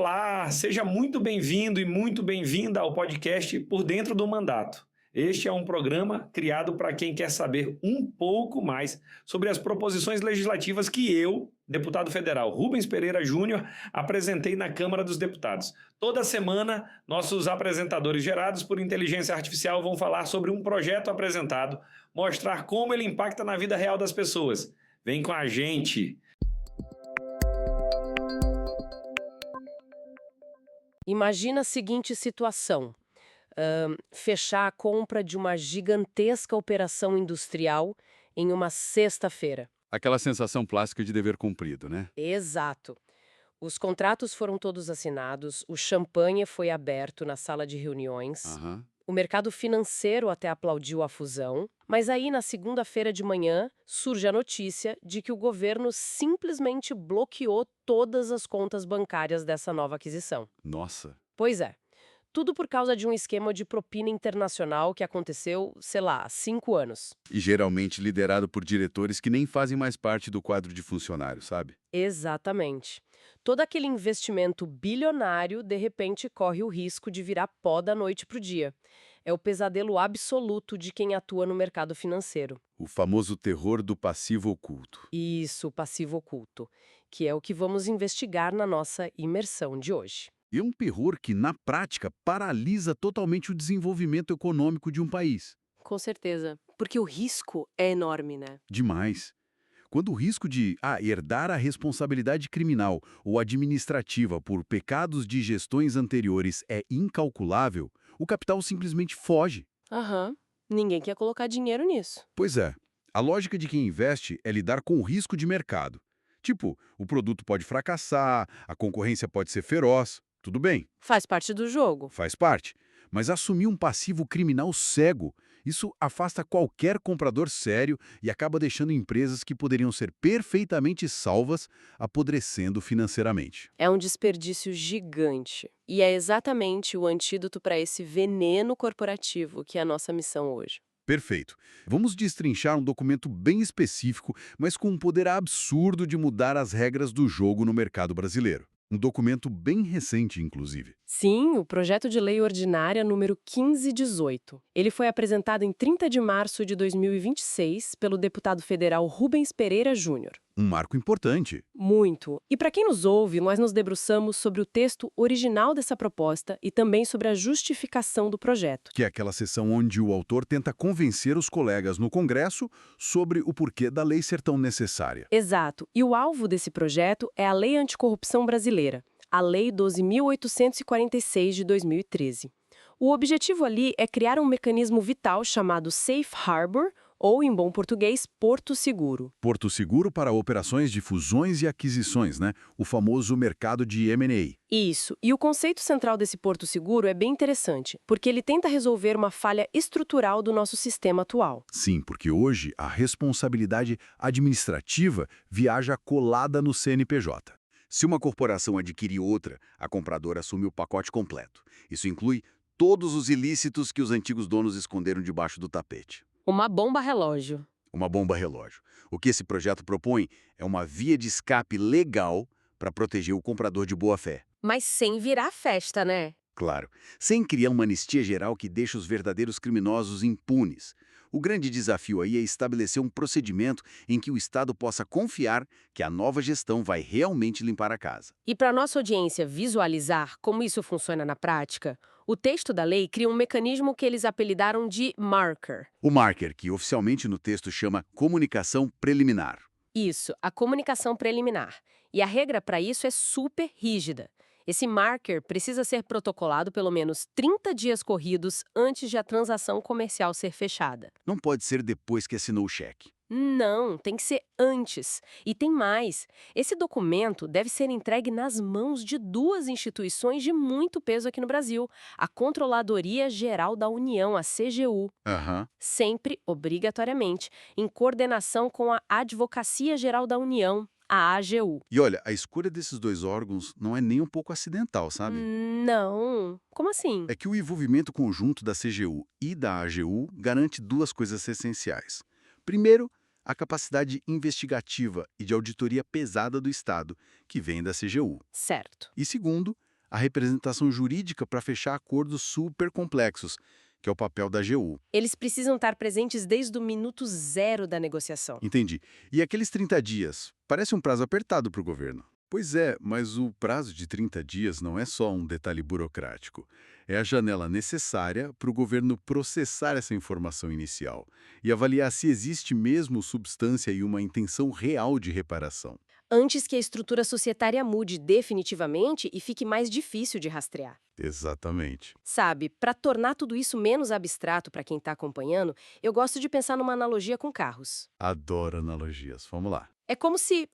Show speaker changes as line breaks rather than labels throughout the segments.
Olá, seja muito bem-vindo e muito bem-vinda ao podcast Por Dentro do Mandato. Este é um programa criado para quem quer saber um pouco mais sobre as proposições legislativas que eu, deputado federal Rubens Pereira Júnior, apresentei na Câmara dos Deputados. Toda semana, nossos apresentadores gerados por inteligência artificial vão falar sobre um projeto apresentado, mostrar como ele impacta na vida real das pessoas. Vem com a gente!
Imagina a seguinte situação: fechar a compra de uma gigantesca operação industrial em uma sexta-feira.
Aquela sensação clássica de dever cumprido, né?
Exato. Os contratos foram todos assinados, o champanhe foi aberto na sala de reuniões,
Aham.
o mercado financeiro até aplaudiu a fusão, mas aí na segunda-feira de manhã surge a notícia de que o governo simplesmente bloqueou todas as contas bancárias dessa nova aquisição.
Nossa.
Pois é. Tudo por causa de um esquema de propina internacional que aconteceu, sei lá, há 5 anos.
E geralmente liderado por diretores que nem fazem mais parte do quadro de funcionários, sabe?
Exatamente. Todo aquele investimento bilionário, de repente, corre o risco de virar pó da noite para o dia. É o pesadelo absoluto de quem atua no mercado financeiro.
O famoso terror do passivo oculto.
Isso, o passivo oculto, que é o que vamos investigar na nossa imersão de hoje.
E é um terror que, na prática, paralisa totalmente o desenvolvimento econômico de um país.
Com certeza, porque o risco é enorme, né?
Demais. Quando o risco de herdar a responsabilidade criminal ou administrativa por pecados de gestões anteriores é incalculável, o capital simplesmente foge.
Aham. Ninguém quer colocar dinheiro nisso.
Pois é, a lógica de quem investe é lidar com o risco de mercado. Tipo, o produto pode fracassar, a concorrência pode ser feroz, tudo bem,
Faz parte do jogo.
faz parte. Mas assumir um passivo criminal cego, isso afasta qualquer comprador sério e acaba deixando empresas que poderiam ser perfeitamente salvas apodrecendo financeiramente.
É um desperdício gigante. E é exatamente o antídoto para esse veneno corporativo que é a nossa missão hoje.
Perfeito. Vamos destrinchar um documento bem específico, mas com um poder absurdo de mudar as regras do jogo no mercado brasileiro. Um documento bem recente, inclusive.
Sim, o projeto de lei ordinária número 1518. Ele foi apresentado em 30 de março de 2026 pelo deputado federal Rubens Pereira Júnior.
Um marco importante.
Muito. E para quem nos ouve, nós nos debruçamos sobre o texto original dessa proposta e também sobre a justificação do projeto.
Que é aquela sessão onde o autor tenta convencer os colegas no Congresso sobre o porquê da lei ser tão necessária.
Exato. E o alvo desse projeto é a Lei Anticorrupção Brasileira, a Lei 12.846 de 2013. O objetivo ali é criar um mecanismo vital chamado Safe Harbor, ou, em bom português, Porto Seguro.
Porto seguro para operações de fusões e aquisições, né? O famoso mercado de M&A.
Isso. E o conceito central desse Porto Seguro é bem interessante, porque ele tenta resolver uma falha estrutural do nosso sistema atual.
Sim, porque hoje a responsabilidade administrativa viaja colada no CNPJ. Se uma corporação adquire outra, a compradora assume o pacote completo. Isso inclui todos os ilícitos que os antigos donos esconderam debaixo do tapete.
Uma bomba relógio.
Uma bomba relógio. O que esse projeto propõe é uma via de escape legal para proteger o comprador de boa-fé.
Mas sem virar festa, né?
Claro, sem criar uma anistia geral que deixe os verdadeiros criminosos impunes. O grande desafio aí é estabelecer um procedimento em que o Estado possa confiar que a nova gestão vai realmente limpar a casa.
E para nossa audiência visualizar como isso funciona na prática, o texto da lei cria um mecanismo que eles apelidaram de marker.
O marker, que oficialmente no texto chama comunicação preliminar.
Isso, a comunicação preliminar. E a regra para isso é super rígida. Esse marker precisa ser protocolado pelo menos 30 dias corridos antes de a transação comercial ser fechada.
Não pode ser depois que assinou o cheque.
Não, tem que ser antes. E tem mais. Esse documento deve ser entregue nas mãos de 2 instituições de muito peso aqui no Brasil: a Controladoria Geral da União, a CGU.
Aham.
Sempre, obrigatoriamente, em coordenação com a Advocacia Geral da União, a AGU.
E olha, a escolha desses dois órgãos não é nem um pouco acidental, sabe?
Não. Como assim?
É que o envolvimento conjunto da CGU e da AGU garante 2 coisas essenciais. Primeiro, a capacidade investigativa e de auditoria pesada do Estado, que vem da CGU.
Certo.
E segundo, a representação jurídica para fechar acordos super complexos, que é o papel da AGU.
Eles precisam estar presentes desde o minuto zero da negociação.
Entendi. E aqueles 30 dias? Parece um prazo apertado para o governo. Pois é, mas o prazo de 30 dias não é só um detalhe burocrático. É a janela necessária para o governo processar essa informação inicial e avaliar se existe mesmo substância e uma intenção real de reparação.
Antes que a estrutura societária mude definitivamente e fique mais difícil de rastrear.
Exatamente.
Sabe, para tornar tudo isso menos abstrato para quem está acompanhando, eu gosto de pensar numa analogia com carros.
Adoro analogias. Vamos lá.
É como se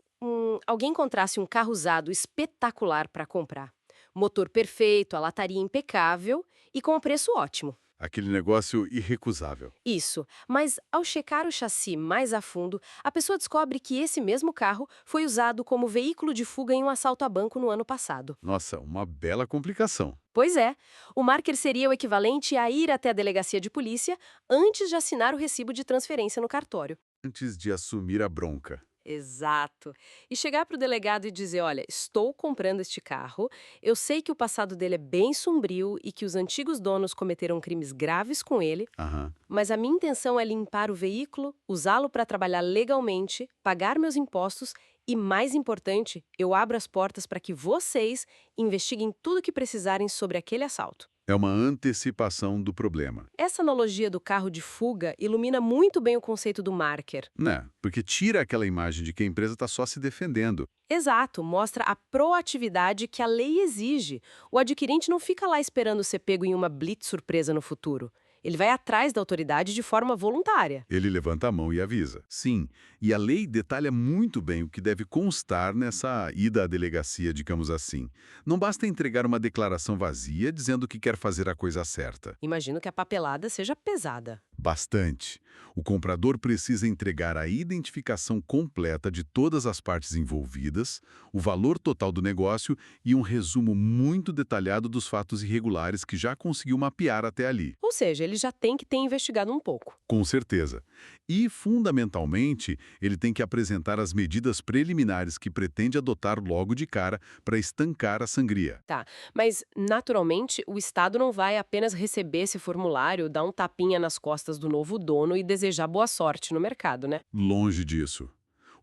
alguém encontrasse um carro usado espetacular para comprar. Motor perfeito, a lataria impecável e com um preço ótimo.
Aquele negócio irrecusável.
Isso, mas ao checar o chassi mais a fundo, a pessoa descobre que esse mesmo carro foi usado como veículo de fuga em um assalto a banco no ano passado.
Nossa, uma bela complicação.
Pois é, o marker seria o equivalente a ir até a delegacia de polícia antes de assinar o recibo de transferência no cartório.
Antes de assumir a bronca.
Exato. E chegar para o delegado e dizer, olha, estou comprando este carro, eu sei que o passado dele é bem sombrio e que os antigos donos cometeram crimes graves com ele,
Aham.
mas a minha intenção é limpar o veículo, usá-lo para trabalhar legalmente, pagar meus impostos e, mais importante, eu abro as portas para que vocês investiguem tudo o que precisarem sobre aquele assalto.
É uma antecipação do problema.
Essa analogia do carro de fuga ilumina muito bem o conceito do marker.
Né? Porque tira aquela imagem de que a empresa está só se defendendo.
Exato, mostra a proatividade que a lei exige. O adquirente não fica lá esperando ser pego em uma blitz surpresa no futuro. Ele vai atrás da autoridade de forma voluntária.
Ele levanta a mão e avisa. Sim, e a lei detalha muito bem o que deve constar nessa ida à delegacia, digamos assim. Não basta entregar uma declaração vazia dizendo que quer fazer a coisa certa.
Imagino que a papelada seja pesada.
Bastante. O comprador precisa entregar a identificação completa de todas as partes envolvidas, o valor total do negócio e um resumo muito detalhado dos fatos irregulares que já conseguiu mapear até ali.
Ou seja, ele já tem que ter investigado um pouco.
Com certeza. E, fundamentalmente, ele tem que apresentar as medidas preliminares que pretende adotar logo de cara para estancar a sangria.
Tá, mas naturalmente o Estado não vai apenas receber esse formulário, dar um tapinha nas costas do novo dono e desejar boa sorte no mercado, né?
Longe disso.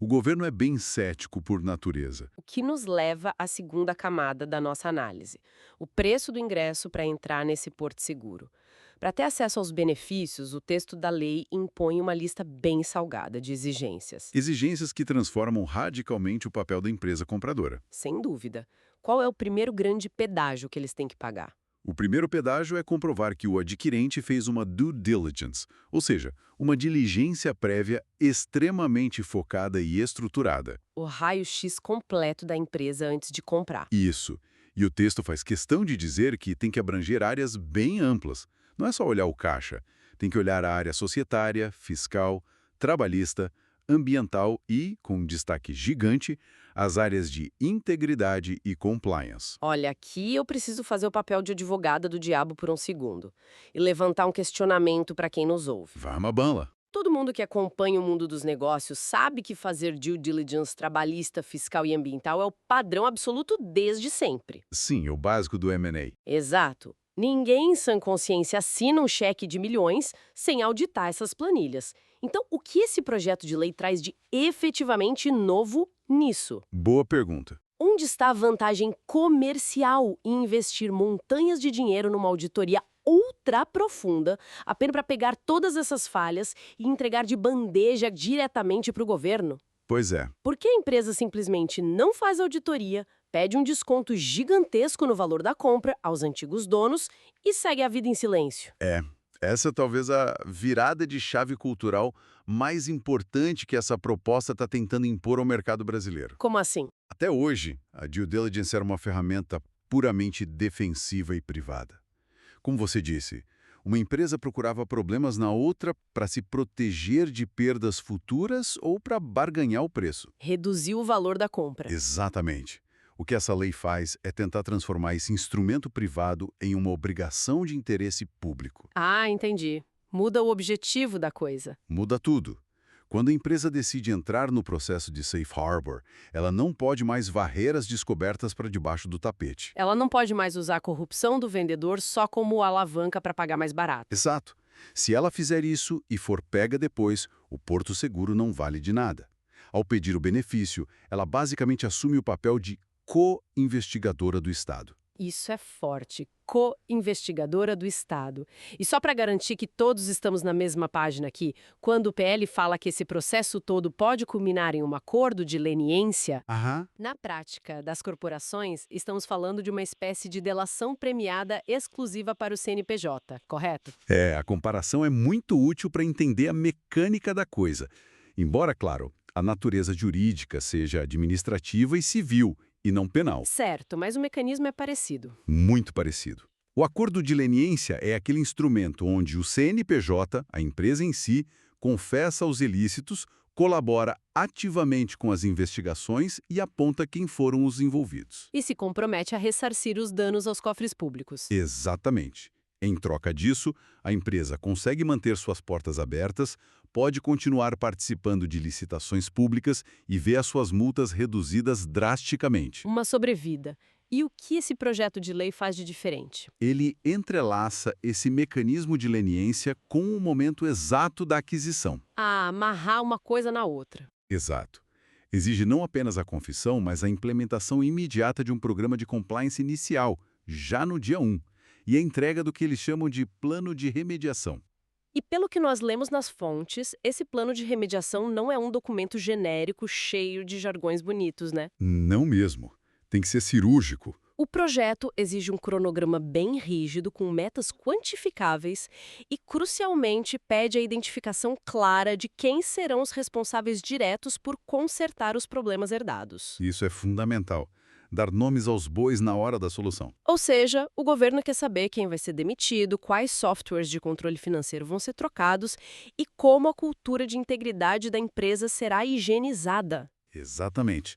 O governo é bem cético por natureza.
O que nos leva à segunda camada da nossa análise: o preço do ingresso para entrar nesse porto seguro. Para ter acesso aos benefícios, o texto da lei impõe uma lista bem salgada de exigências.
Exigências que transformam radicalmente o papel da empresa compradora.
Sem dúvida. Qual é o primeiro grande pedágio que eles têm que pagar?
O primeiro pedágio é comprovar que o adquirente fez uma due diligence, ou seja, uma diligência prévia extremamente focada e estruturada.
O raio-x completo da empresa antes de comprar.
Isso. E o texto faz questão de dizer que tem que abranger áreas bem amplas. Não é só olhar o caixa. Tem que olhar a área societária, fiscal, trabalhista, ambiental e, com um destaque gigante, as áreas de integridade e compliance.
Olha, aqui eu preciso fazer o papel de advogada do diabo por um segundo e levantar um questionamento para quem nos ouve.
Vamos à bala.
Todo mundo que acompanha o mundo dos negócios sabe que fazer due diligence trabalhista, fiscal e ambiental é o padrão absoluto desde sempre.
Sim, o básico do M&A.
Exato. Ninguém em sã consciência assina um cheque de milhões sem auditar essas planilhas. Então, o que esse projeto de lei traz de efetivamente novo nisso?
Boa pergunta.
Onde está a vantagem comercial em investir montanhas de dinheiro numa auditoria ultra profunda, apenas para pegar todas essas falhas e entregar de bandeja diretamente para o governo?
Pois é.
Por que a empresa simplesmente não faz auditoria, pede um desconto gigantesco no valor da compra aos antigos donos e segue a vida em silêncio?
Essa é talvez a virada de chave cultural mais importante que essa proposta está tentando impor ao mercado brasileiro.
Como assim?
Até hoje, a due diligence era uma ferramenta puramente defensiva e privada. Como você disse, uma empresa procurava problemas na outra para se proteger de perdas futuras ou para barganhar o preço.
Reduzir o valor da compra.
Exatamente. O que essa lei faz é tentar transformar esse instrumento privado em uma obrigação de interesse público.
Ah, entendi. Muda o objetivo da coisa.
Muda tudo. Quando a empresa decide entrar no processo de Safe Harbor, ela não pode mais varrer as descobertas para debaixo do tapete.
Ela não pode mais usar a corrupção do vendedor só como alavanca para pagar mais barato.
Exato. Se ela fizer isso e for pega depois, o Porto Seguro não vale de nada. Ao pedir o benefício, ela basicamente assume o papel de co-investigadora do Estado.
Isso é forte. Co-investigadora do Estado. E só para garantir que todos estamos na mesma página aqui, quando o PL fala que esse processo todo pode culminar em um acordo de leniência,
Aham.
na prática das corporações, estamos falando de uma espécie de delação premiada exclusiva para o CNPJ, correto?
A comparação é muito útil para entender a mecânica da coisa. Embora, claro, a natureza jurídica seja administrativa e civil, e não penal.
Certo, mas o mecanismo é parecido.
Muito parecido. O acordo de leniência é aquele instrumento onde o CNPJ, a empresa em si, confessa os ilícitos, colabora ativamente com as investigações e aponta quem foram os envolvidos.
E se compromete a ressarcir os danos aos cofres públicos.
Exatamente. Em troca disso, a empresa consegue manter suas portas abertas, pode continuar participando de licitações públicas e ver as suas multas reduzidas drasticamente.
Uma sobrevida. E o que esse projeto de lei faz de diferente?
Ele entrelaça esse mecanismo de leniência com o momento exato da aquisição.
A amarrar uma coisa na outra.
Exato. Exige não apenas a confissão, mas a implementação imediata de um programa de compliance inicial, já no dia 1, e a entrega do que eles chamam de plano de remediação.
E pelo que nós lemos nas fontes, esse plano de remediação não é um documento genérico cheio de jargões bonitos, né?
Não mesmo. Tem que ser cirúrgico.
O projeto exige um cronograma bem rígido, com metas quantificáveis e, crucialmente, pede a identificação clara de quem serão os responsáveis diretos por consertar os problemas herdados.
Isso é fundamental. Dar nomes aos bois na hora da solução.
Ou seja, o governo quer saber quem vai ser demitido, quais softwares de controle financeiro vão ser trocados e como a cultura de integridade da empresa será higienizada.
Exatamente.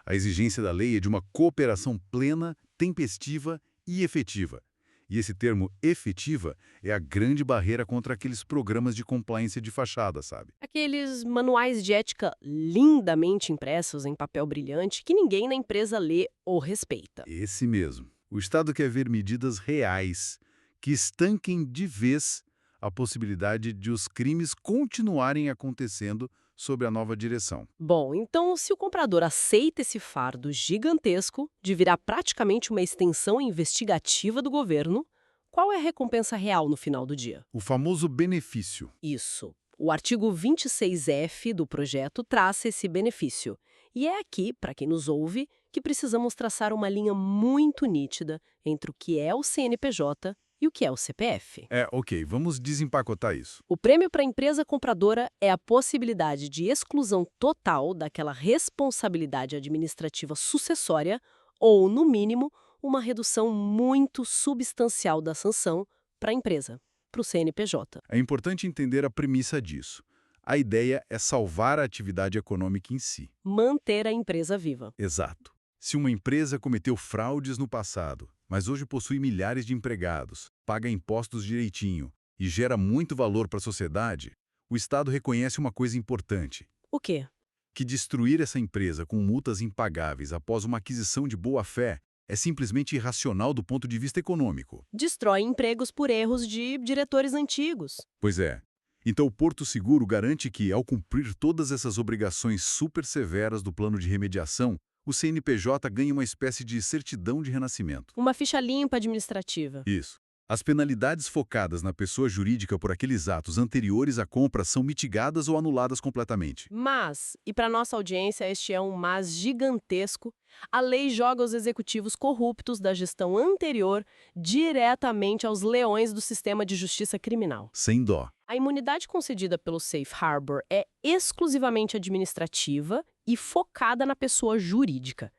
A exigência da lei é de uma cooperação plena, tempestiva e efetiva. E esse termo efetiva é a grande barreira contra aqueles programas de compliance de fachada, sabe?
Aqueles manuais de ética lindamente impressos em papel brilhante que ninguém na empresa lê ou respeita.
Esse mesmo. O Estado quer ver medidas reais que estanquem de vez a possibilidade de os crimes continuarem acontecendo sob a nova direção.
Bom, então se o comprador aceita esse fardo gigantesco de virar praticamente uma extensão investigativa do governo, qual é a recompensa real no final do dia?
O famoso benefício.
Isso. O artigo 26F do projeto traça esse benefício. E é aqui, para quem nos ouve, que precisamos traçar uma linha muito nítida entre o que é o CNPJ e o que é o CPF.
Ok, vamos desempacotar isso.
O prêmio para a empresa compradora é a possibilidade de exclusão total daquela responsabilidade administrativa sucessória ou, no mínimo, uma redução muito substancial da sanção para a empresa, para o CNPJ.
É importante entender a premissa disso. A ideia é salvar a atividade econômica em si.
Manter a empresa viva.
Exato. Se uma empresa cometeu fraudes no passado, mas hoje possui milhares de empregados, paga impostos direitinho e gera muito valor para a sociedade, o Estado reconhece uma coisa importante:
O quê?
que destruir essa empresa com multas impagáveis após uma aquisição de boa-fé é simplesmente irracional do ponto de vista econômico.
Destrói empregos por erros de diretores antigos.
Pois é. Então, o Porto Seguro garante que, ao cumprir todas essas obrigações super severas do plano de remediação, o CNPJ ganha uma espécie de certidão de renascimento.
Uma ficha limpa administrativa.
Isso. As penalidades focadas na pessoa jurídica por aqueles atos anteriores à compra são mitigadas ou anuladas completamente.
Mas, e para nossa audiência este é um mas gigantesco, a lei joga os executivos corruptos da gestão anterior diretamente aos leões do sistema de justiça criminal.
Sem dó.
A imunidade concedida pelo Safe Harbor é exclusivamente administrativa e focada na pessoa jurídica.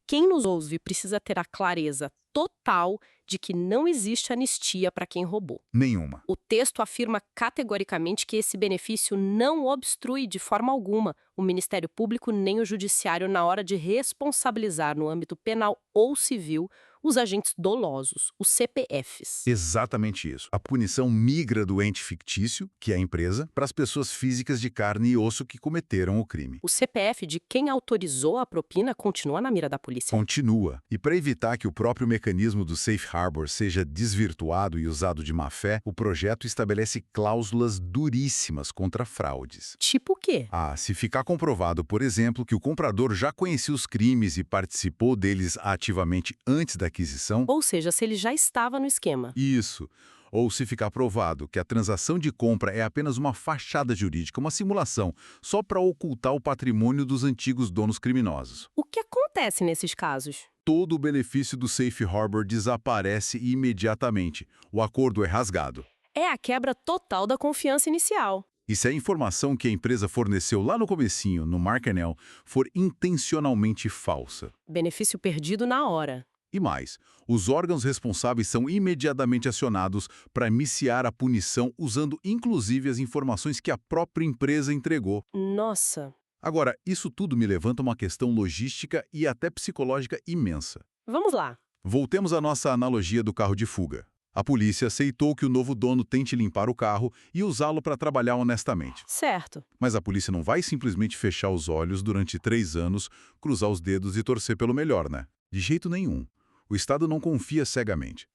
Quem nos ouve precisa ter a clareza total de que não existe anistia para quem roubou.
Nenhuma.
O texto afirma categoricamente que esse benefício não obstrui de forma alguma o Ministério Público nem o Judiciário na hora de responsabilizar no âmbito penal ou civil Os agentes dolosos, os CPFs.
Exatamente isso. A punição migra do ente fictício, que é a empresa, para as pessoas físicas de carne e osso que cometeram o crime.
O CPF de quem autorizou a propina continua na mira da polícia.
Continua. E para evitar que o próprio mecanismo do Safe Harbor seja desvirtuado e usado de má fé, o projeto estabelece cláusulas duríssimas contra fraudes.
Tipo o quê?
Se ficar comprovado, por exemplo, que o comprador já conhecia os crimes e participou deles ativamente antes da aquisição.
Ou seja, se ele já estava no esquema.
Isso. Ou se ficar provado que a transação de compra é apenas uma fachada jurídica, uma simulação, só para ocultar o patrimônio dos antigos donos criminosos.
O que acontece nesses casos?
Todo o benefício do Safe Harbor desaparece imediatamente. O acordo é rasgado.
É a quebra total da confiança inicial.
E se a informação que a empresa forneceu lá no comecinho, no Marcanel, for intencionalmente falsa?
Benefício perdido na hora.
E mais, os órgãos responsáveis são imediatamente acionados para iniciar a punição usando inclusive as informações que a própria empresa entregou.
Nossa.
Agora, isso tudo me levanta uma questão logística e até psicológica imensa.
Vamos lá.
Voltemos à nossa analogia do carro de fuga. A polícia aceitou que o novo dono tente limpar o carro e usá-lo para trabalhar honestamente.
Certo.
Mas a polícia não vai simplesmente fechar os olhos durante 3 anos, cruzar os dedos e torcer pelo melhor, né? De jeito nenhum. O Estado não confia cegamente.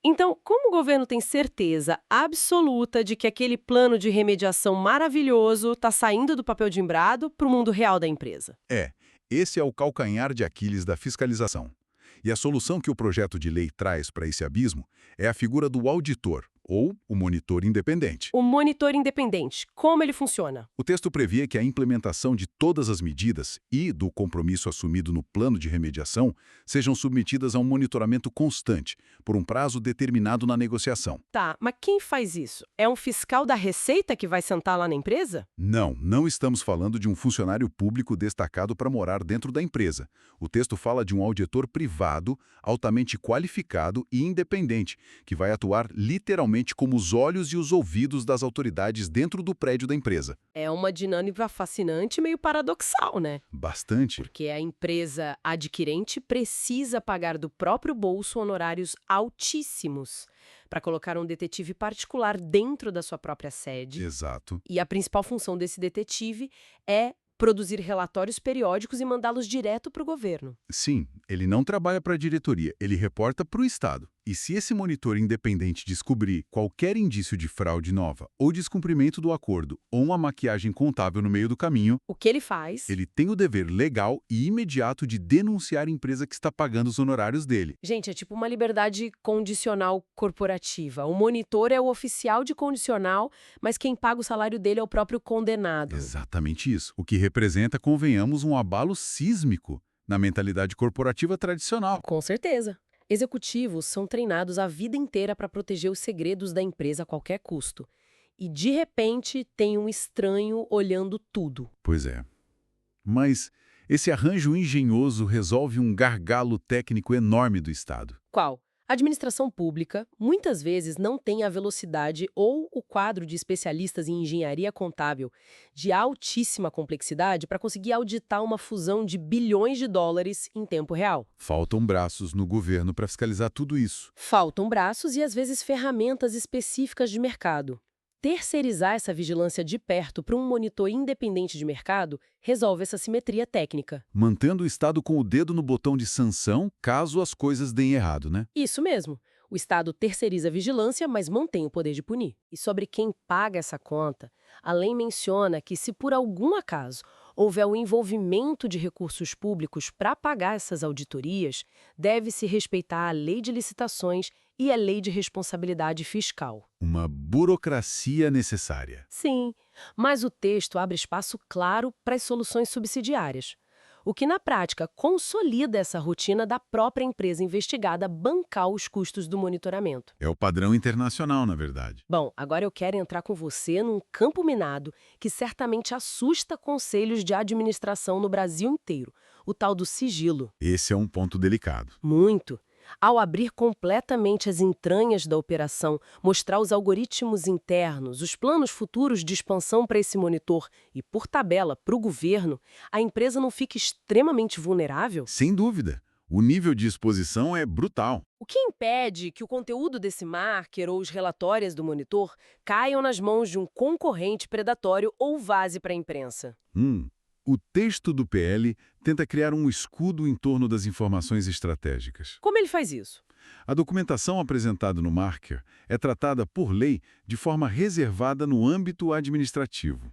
Então, como o governo tem certeza absoluta de que aquele plano de remediação maravilhoso está saindo do papel timbrado para o mundo real da empresa?
Esse é o calcanhar de Aquiles da fiscalização. E a solução que o projeto de lei traz para esse abismo é a figura do auditor, ou o monitor independente.
O monitor independente, como ele funciona?
O texto prevê que a implementação de todas as medidas e do compromisso assumido no plano de remediação sejam submetidas a um monitoramento constante, por um prazo determinado na negociação.
Tá, mas quem faz isso? É um fiscal da Receita que vai sentar lá na empresa?
Não estamos falando de um funcionário público destacado para morar dentro da empresa. O texto fala de um auditor privado, altamente qualificado e independente, que vai atuar literalmente como os olhos e os ouvidos das autoridades dentro do prédio da empresa.
É uma dinâmica fascinante e meio paradoxal, né?
Bastante.
Porque a empresa adquirente precisa pagar do próprio bolso honorários altíssimos para colocar um detetive particular dentro da sua própria sede.
Exato.
E a principal função desse detetive é produzir relatórios periódicos e mandá-los direto para o governo.
Sim, ele não trabalha para a diretoria, ele reporta para o Estado. E se esse monitor independente descobrir qualquer indício de fraude nova, ou descumprimento do acordo, ou uma maquiagem contábil no meio do caminho,
O que ele faz?
ele tem o dever legal e imediato de denunciar a empresa que está pagando os honorários dele.
Gente, é tipo uma liberdade condicional corporativa. O monitor é o oficial de condicional, mas quem paga o salário dele é o próprio condenado.
Exatamente isso. O que representa, convenhamos, um abalo sísmico na mentalidade corporativa tradicional.
Com certeza. Executivos são treinados a vida inteira para proteger os segredos da empresa a qualquer custo. E, de repente, tem um estranho olhando tudo.
Pois é. Mas esse arranjo engenhoso resolve um gargalo técnico enorme do Estado.
Qual? A administração pública muitas vezes não tem a velocidade ou o quadro de especialistas em engenharia contábil de altíssima complexidade para conseguir auditar uma fusão de bilhões de dólares em tempo real.
Faltam braços no governo para fiscalizar tudo isso.
Faltam braços e, às vezes, ferramentas específicas de mercado. Terceirizar essa vigilância de perto para um monitor independente de mercado resolve essa simetria técnica.
Mantendo o Estado com o dedo no botão de sanção caso as coisas deem errado, né?
Isso mesmo. O Estado terceiriza a vigilância, mas mantém o poder de punir. E sobre quem paga essa conta, a lei menciona que se por algum acaso houver o envolvimento de recursos públicos para pagar essas auditorias, deve-se respeitar a lei de licitações e a lei de responsabilidade fiscal.
Uma burocracia necessária.
Sim, mas o texto abre espaço claro para as soluções subsidiárias, o que na prática consolida essa rotina da própria empresa investigada bancar os custos do monitoramento.
É o padrão internacional, na verdade.
Bom, agora eu quero entrar com você num campo minado que certamente assusta conselhos de administração no Brasil inteiro, o tal do sigilo.
Esse é um ponto delicado.
Muito. Ao abrir completamente as entranhas da operação, mostrar os algoritmos internos, os planos futuros de expansão para esse monitor e, por tabela, para o governo, a empresa não fica extremamente vulnerável?
Sem dúvida. O nível de exposição é brutal.
O que impede que o conteúdo desse marker ou os relatórios do monitor caiam nas mãos de um concorrente predatório ou vaze para a imprensa?
O texto do PL tenta criar um escudo em torno das informações estratégicas.
Como ele faz isso?
A documentação apresentada no marker é tratada, por lei, de forma reservada no âmbito administrativo.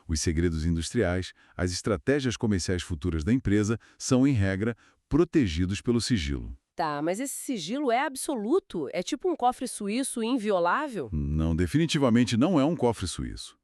Os segredos industriais, as estratégias comerciais futuras da empresa são, em regra, protegidos pelo sigilo.
Tá, mas esse sigilo é absoluto? É tipo um cofre suíço inviolável?
Não, definitivamente não é um cofre suíço.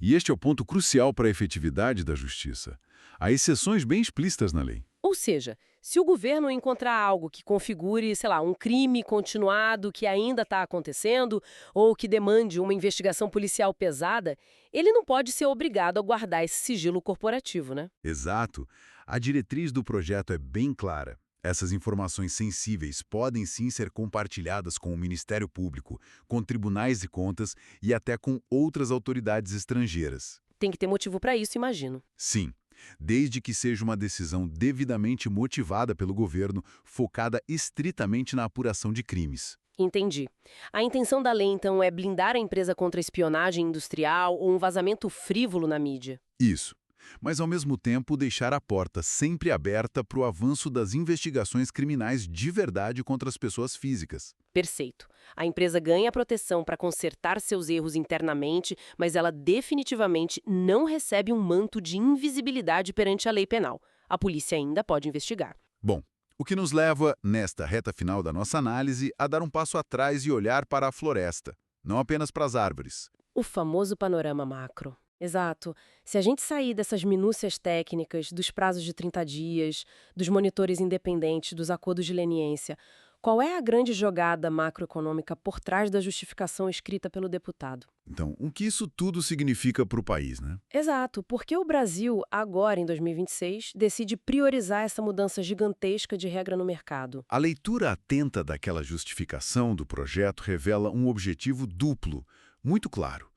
E este é o ponto crucial para a efetividade da justiça. Há exceções bem explícitas na lei.
Ou seja, se o governo encontrar algo que configure, sei lá, um crime continuado que ainda está acontecendo ou que demande uma investigação policial pesada, ele não pode ser obrigado a guardar esse sigilo corporativo, né?
Exato. A diretriz do projeto é bem clara. Essas informações sensíveis podem sim ser compartilhadas com o Ministério Público, com tribunais de contas e até com outras autoridades estrangeiras.
Tem que ter motivo para isso, imagino.
Sim, desde que seja uma decisão devidamente motivada pelo governo, focada estritamente na apuração de crimes.
Entendi. A intenção da lei, então, é blindar a empresa contra espionagem industrial ou um vazamento frívolo na mídia.
Isso. Mas, ao mesmo tempo, deixar a porta sempre aberta para o avanço das investigações criminais de verdade contra as pessoas físicas.
Perfeito. A empresa ganha proteção para consertar seus erros internamente, mas ela definitivamente não recebe um manto de invisibilidade perante a lei penal. A polícia ainda pode investigar.
Bom, o que nos leva, nesta reta final da nossa análise, a dar um passo atrás e olhar para a floresta, não apenas para as árvores.
O famoso panorama macro. Exato. Se a gente sair dessas minúcias técnicas, dos prazos de 30 dias, dos monitores independentes, dos acordos de leniência, qual é a grande jogada macroeconômica por trás da justificação escrita pelo deputado?
Então, o que isso tudo significa para o país, né?
Exato, porque o Brasil, agora em 2026, decide priorizar essa mudança gigantesca de regra no mercado.
A leitura atenta daquela justificação do projeto revela um objetivo duplo, muito claro: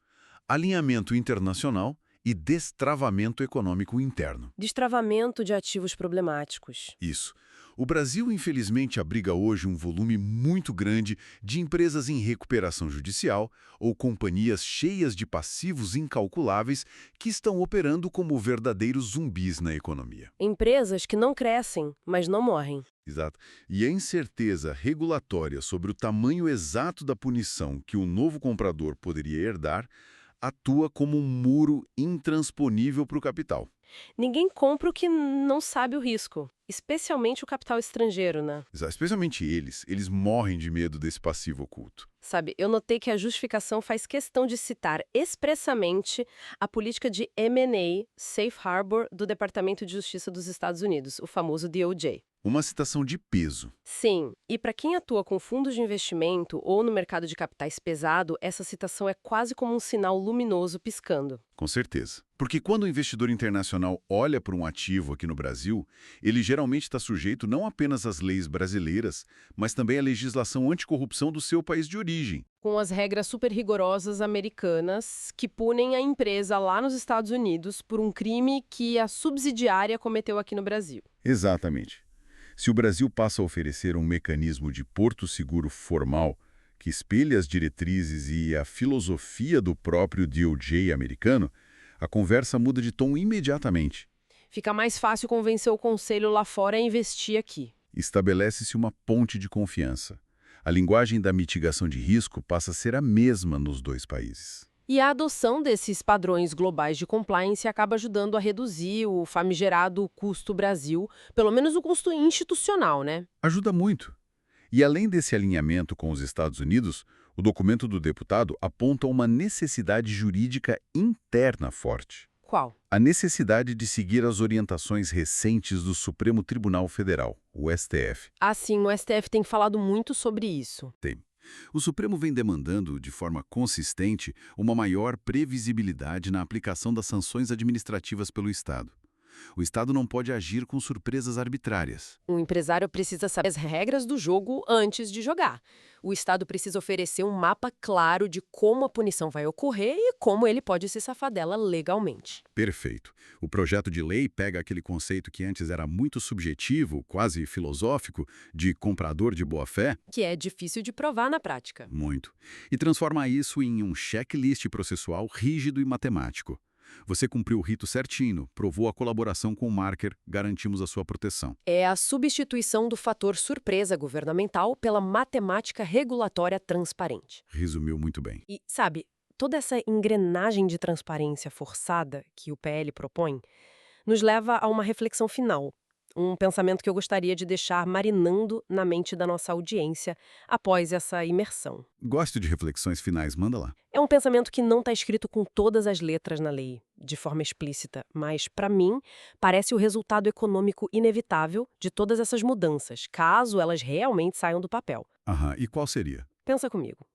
alinhamento internacional e destravamento econômico interno.
Destravamento de ativos problemáticos.
Isso. O Brasil, infelizmente, abriga hoje um volume muito grande de empresas em recuperação judicial ou companhias cheias de passivos incalculáveis que estão operando como verdadeiros zumbis na economia.
Empresas que não crescem, mas não morrem.
Exato. E a incerteza regulatória sobre o tamanho exato da punição que o novo comprador poderia herdar atua como um muro intransponível para o capital.
Ninguém compra o que não sabe o risco, especialmente o capital estrangeiro, né?
Especialmente eles morrem de medo desse passivo oculto.
Sabe, eu notei que a justificação faz questão de citar expressamente a política de M&A, Safe Harbor, do Departamento de Justiça dos Estados Unidos, o famoso DOJ.
Uma citação de peso.
Sim, e para quem atua com fundos de investimento ou no mercado de capitais pesado, essa citação é quase como um sinal luminoso piscando.
Com certeza. Porque quando o investidor internacional olha para um ativo aqui no Brasil, ele geralmente está sujeito não apenas às leis brasileiras, mas também à legislação anticorrupção do seu país de origem.
Com as regras super rigorosas americanas que punem a empresa lá nos Estados Unidos por um crime que a subsidiária cometeu aqui no Brasil.
Exatamente. Se o Brasil passa a oferecer um mecanismo de porto seguro formal que espelhe as diretrizes e a filosofia do próprio DOJ americano, a conversa muda de tom imediatamente.
Fica mais fácil convencer o conselho lá fora a investir aqui.
Estabelece-se uma ponte de confiança. A linguagem da mitigação de risco passa a ser a mesma nos dois países.
E a adoção desses padrões globais de compliance acaba ajudando a reduzir o famigerado custo Brasil, pelo menos o custo institucional, né?
Ajuda muito. E além desse alinhamento com os Estados Unidos, o documento do deputado aponta uma necessidade jurídica interna forte.
Qual?
A necessidade de seguir as orientações recentes do Supremo Tribunal Federal, o STF.
Ah, sim, o STF tem falado muito sobre isso.
Tem. O Supremo vem demandando, de forma consistente, uma maior previsibilidade na aplicação das sanções administrativas pelo Estado. O Estado não pode agir com surpresas arbitrárias.
Um empresário precisa saber as regras do jogo antes de jogar. O Estado precisa oferecer um mapa claro de como a punição vai ocorrer e como ele pode se safar dela legalmente.
Perfeito. O projeto de lei pega aquele conceito que antes era muito subjetivo, quase filosófico, de comprador de boa-fé,
Que é difícil de provar na prática.
muito, e transforma isso em um checklist processual rígido e matemático. Você cumpriu o rito certinho, provou a colaboração com o marker, garantimos a sua proteção.
É a substituição do fator surpresa governamental pela matemática regulatória transparente.
Resumiu muito bem.
E, sabe, toda essa engrenagem de transparência forçada que o PL propõe nos leva a uma reflexão final. Um pensamento que eu gostaria de deixar marinando na mente da nossa audiência após essa imersão.
Gosto de reflexões finais, manda lá.
É um pensamento que não está escrito com todas as letras na lei, de forma explícita, mas, para mim, parece o resultado econômico inevitável de todas essas mudanças, caso elas realmente saiam do papel.
Aham, e qual seria?
Pensa comigo.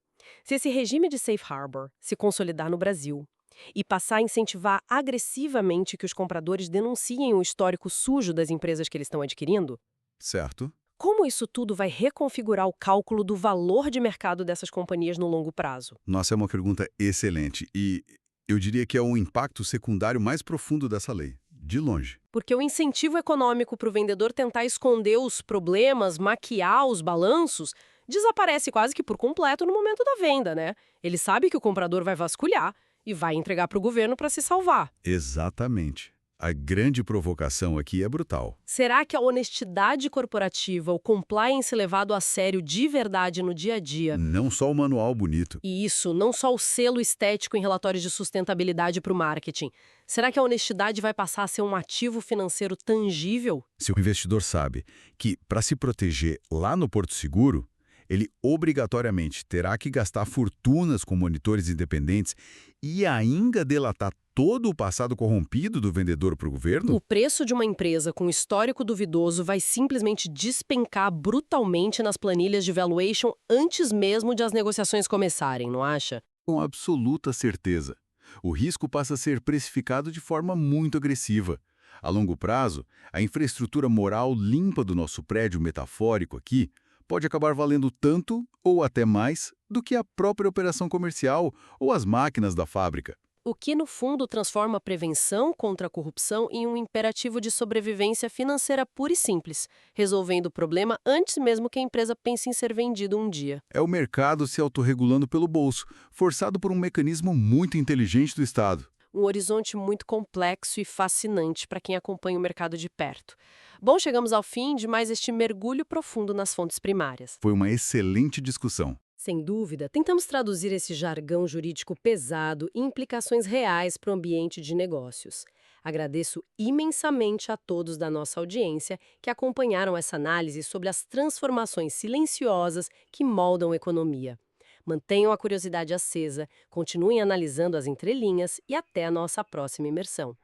Se esse regime de safe harbor se consolidar no Brasil e passar a incentivar agressivamente que os compradores denunciem o histórico sujo das empresas que eles estão adquirindo,
Certo?
como isso tudo vai reconfigurar o cálculo do valor de mercado dessas companhias no longo prazo?
Nossa, é uma pergunta excelente e eu diria que é um impacto secundário mais profundo dessa lei, de longe.
Porque o incentivo econômico para o vendedor tentar esconder os problemas, maquiar os balanços, desaparece quase que por completo no momento da venda, né? Ele sabe que o comprador vai vasculhar e vai entregar para o governo para se salvar.
Exatamente. A grande provocação aqui é brutal.
Será que a honestidade corporativa, o compliance levado a sério de verdade no dia a dia,
Não só o manual bonito.
e isso, não só o selo estético em relatórios de sustentabilidade para o marketing, será que a honestidade vai passar a ser um ativo financeiro tangível?
Se o investidor sabe que, para se proteger lá no Porto Seguro, ele obrigatoriamente terá que gastar fortunas com monitores independentes e ainda delatar todo o passado corrompido do vendedor para o governo?
O preço de uma empresa com histórico duvidoso vai simplesmente despencar brutalmente nas planilhas de valuation antes mesmo de as negociações começarem, não acha?
Com absoluta certeza. O risco passa a ser precificado de forma muito agressiva. A longo prazo, a infraestrutura moral limpa do nosso prédio metafórico aqui pode acabar valendo tanto ou até mais do que a própria operação comercial ou as máquinas da fábrica.
O que, no fundo, transforma a prevenção contra a corrupção em um imperativo de sobrevivência financeira pura e simples, resolvendo o problema antes mesmo que a empresa pense em ser vendida um dia.
É o mercado se autorregulando pelo bolso, forçado por um mecanismo muito inteligente do Estado.
Um horizonte muito complexo e fascinante para quem acompanha o mercado de perto. Bom, chegamos ao fim de mais este mergulho profundo nas fontes primárias.
Foi uma excelente discussão.
Sem dúvida, tentamos traduzir esse jargão jurídico pesado em implicações reais para o ambiente de negócios. Agradeço imensamente a todos da nossa audiência que acompanharam essa análise sobre as transformações silenciosas que moldam a economia. Mantenham a curiosidade acesa, continuem analisando as entrelinhas e até a nossa próxima imersão.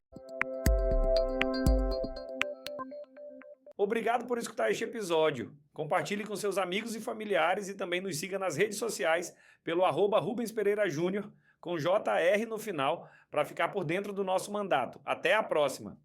Obrigado por escutar este episódio. Compartilhe com seus amigos e familiares e também nos siga nas redes sociais pelo @Rubens Pereira Júnior, com JR no final, para ficar por dentro do nosso mandato. Até a próxima!